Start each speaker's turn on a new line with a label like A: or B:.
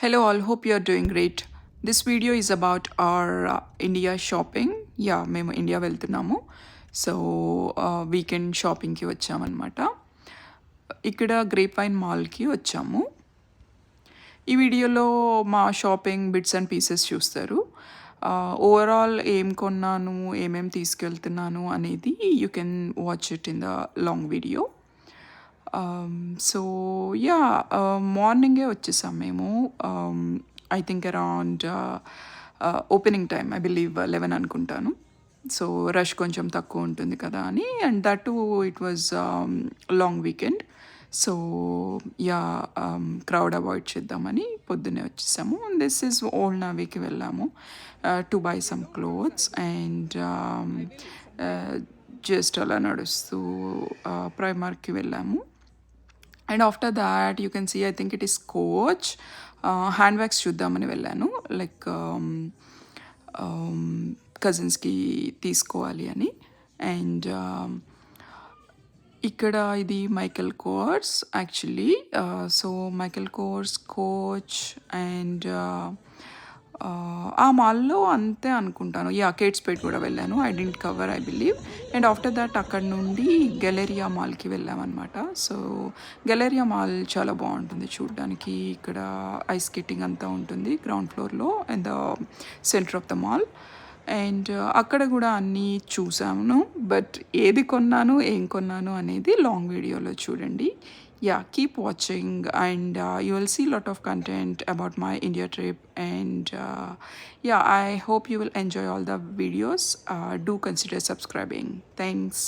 A: Hello, all. Hope you're doing great. This video is about our India shopping. Yeah, మేము India వెళ్తున్నాము. So weekend షాపింగ్కి వచ్చామన్నమాట. ఇక్కడ grape wine మాల్కి వచ్చాము. ఈ వీడియోలో మా షాపింగ్ బిట్స్ అండ్ పీసెస్ చూస్తారు. ఓవరాల్ ఏం కొన్నాను, ఏమేమి తీసుకెళ్తున్నాను అనేది you can watch it in the long video. So yeah మార్నింగే వచ్చేసాం మేము. I think around opening time I believe 11 అనుకుంటాను. సో రష్ కొంచెం తక్కువ ఉంటుంది కదా అని, and that to it was long weekend. So yeah crowd avoid చేద్దామని పొద్దున్నే వచ్చేసాము. దిస్ ఈజ్ ఓల్డ్ నావీకి వెళ్ళాము to buy some clothes and just అలా నడుస్తూ ప్రైమార్క్కి వెళ్ళాము. And after that you can see I think it is Coach hand bags చూద్దామని వెళ్ళాను, లైక్ కజిన్స్కి తీసుకోవాలి అని. అండ్ ఇక్కడ ఇది Michael Kors actually. So Michael Kors, Coach and ఆ మాల్లో అంతే అనుకుంటాను. యా కేట్స్పేట్ కూడా వెళ్ళాను. I didn't cover I believe. And after that అక్కడ నుండి గెలేరియా మాల్కి వెళ్ళామన్నమాట. సో గెలేరియా మాల్ చాలా బాగుంటుంది చూడడానికి. ఇక్కడ ఐస్ స్కేటింగ్ అంతా ఉంటుంది గ్రౌండ్ ఫ్లోర్లో and the centre of the mall. And అక్కడ కూడా అన్నీ చూసాను, బట్ ఏది కొన్నాను ఏం కొన్నాను అనేది లాంగ్ వీడియోలో చూడండి. Yeah, keep watching and you will see a lot of content about my India trip. And yeah, I hope you will enjoy all the videos. Do consider subscribing. Thanks.